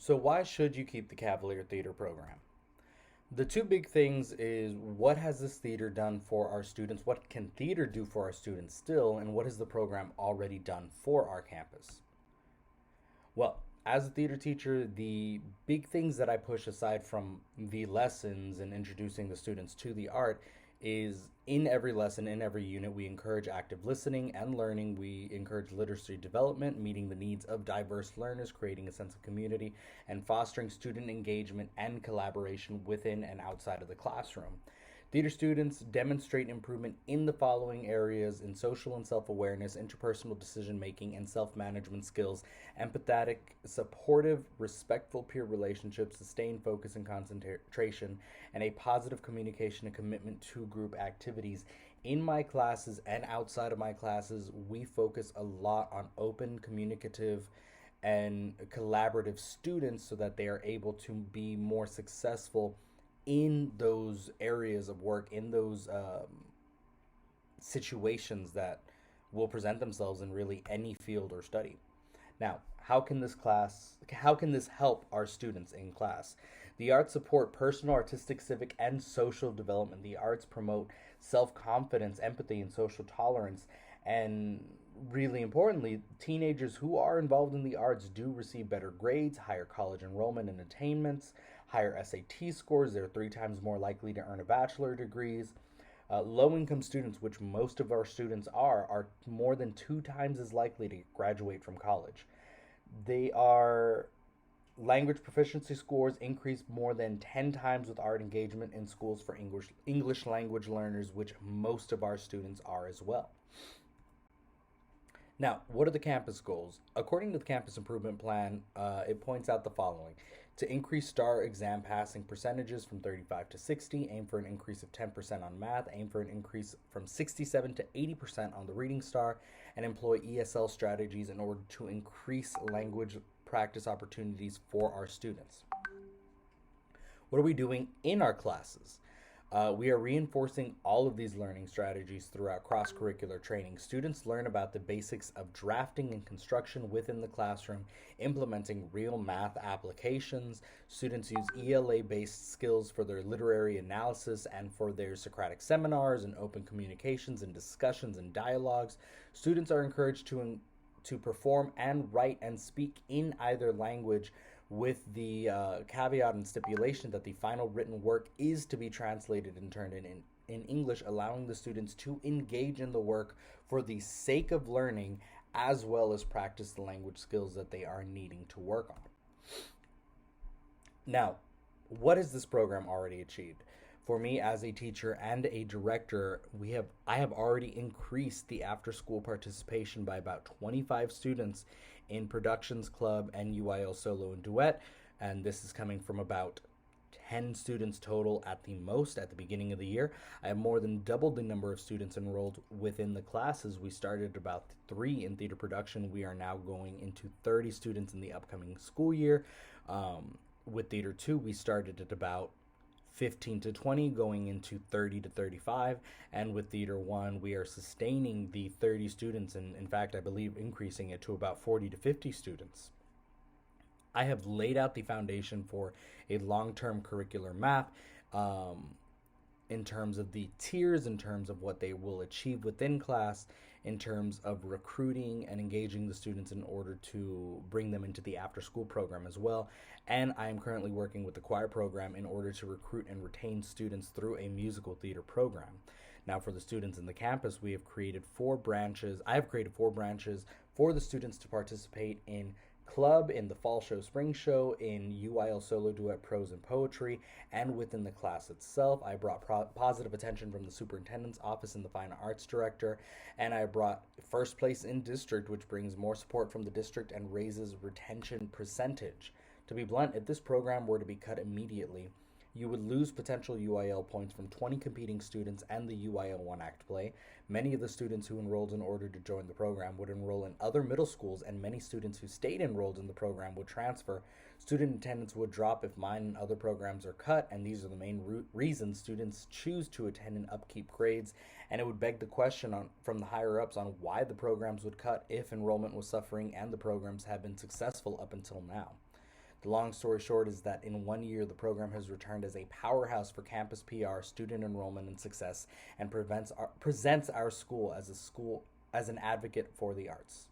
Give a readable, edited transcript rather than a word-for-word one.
So why should you keep the Cavalier Theater program? The two big things is what has this theater done for our students? What can theater do for our students still? And what has the program already done for our campus? Well, as a theater teacher, the big things that I push aside from the lessons and introducing the students to the art is in every lesson, in every unit, we encourage active listening and learning. We encourage literacy development, meeting the needs of diverse learners, creating a sense of community, and fostering student engagement and collaboration within and outside of the classroom. Theater students demonstrate improvement in the following areas in social and self awareness, interpersonal decision making, and self management skills, empathetic, supportive, respectful peer relationships, sustained focus and concentration, and a positive communication and commitment to group activities. In my classes and outside of my classes, we focus a lot on open, communicative, and collaborative students so that they are able to be more successful in those areas of work, in those situations that will present themselves in really any field or study. Now, how can this help our students in class? The arts support personal, artistic, civic, and social development. The arts promote self confidence, empathy, and social tolerance. And really importantly, teenagers who are involved in the arts do receive better grades, higher college enrollment and attainments, higher SAT scores. They're three times more likely to earn a bachelor degrees. Low income students, which most of our students are more than two times as likely to graduate from college. They are language proficiency scores increase more than 10 times with art engagement in schools for English language learners, which most of our students are as well. Now, what are the campus goals? According to the campus improvement plan, it points out the following: to increase STAR exam passing percentages from 35 to 60, aim for an increase of 10% on math, aim for an increase from 67 to 80% on the reading STAR, and employ ESL strategies in order to increase language practice opportunities for our students. What are we doing in our classes? We are reinforcing all of these learning strategies throughout cross curricular training. Students learn about the basics of drafting and construction within the classroom, implementing real math applications. Students use ELA based skills for their literary analysis and for their Socratic seminars and open communications and discussions and dialogues. Students are encouraged to perform and write and speak in either language, with the caveat and stipulation that the final written work is to be translated and turned in English, allowing the students to engage in the work for the sake of learning as well as practice the language skills that they are needing to work on. Now, what has this program already achieved? For me as a teacher and a director, I have already increased the after school participation by about 25 students in Productions Club and UIL Solo and Duet, and this is coming from about 10 students total at the most at the beginning of the year. I have more than doubled the number of students enrolled within the classes. We started about 3 in theater production. We are now going into 30 students in the upcoming school year. With Theater 2, we started at about 15 to 20, going into 30 to 35. And with Theater 1, we are sustaining the 30 students, and in fact, I believe increasing it to about 40 to 50 students. I have laid out the foundation for a long term curricular map, in terms of the tiers, in terms of what they will achieve within class, in terms of recruiting and engaging the students in order to bring them into the after school program as well. And I am currently working with the choir program in order to recruit and retain students through a musical theater program. Now, for the students in the campus, we have created 4 branches. I have created 4 branches for the students to participate in club, in the fall show, spring show, in UIL solo duet, prose and poetry, and within the class itself. I brought positive attention from the superintendent's office and the fine arts director, and I brought first place in district, which brings more support from the district and raises retention percentage. To be blunt, if this program were to be cut immediately, you would lose potential UIL points from 20 competing students and the UIL one act play. Many of the students who enrolled in order to join the program would enroll in other middle schools, and many students who stayed enrolled in the program would transfer. Student attendance would drop if mine and other programs are cut, and these are the main reasons students choose to attend and upkeep grades. And it would beg the question from the higher ups on why the programs would cut if enrollment was suffering and the programs have been successful up until now. The long story short is that in 1 year, the program has returned as a powerhouse for campus PR, student enrollment, and success, and presents our school as an advocate for the arts.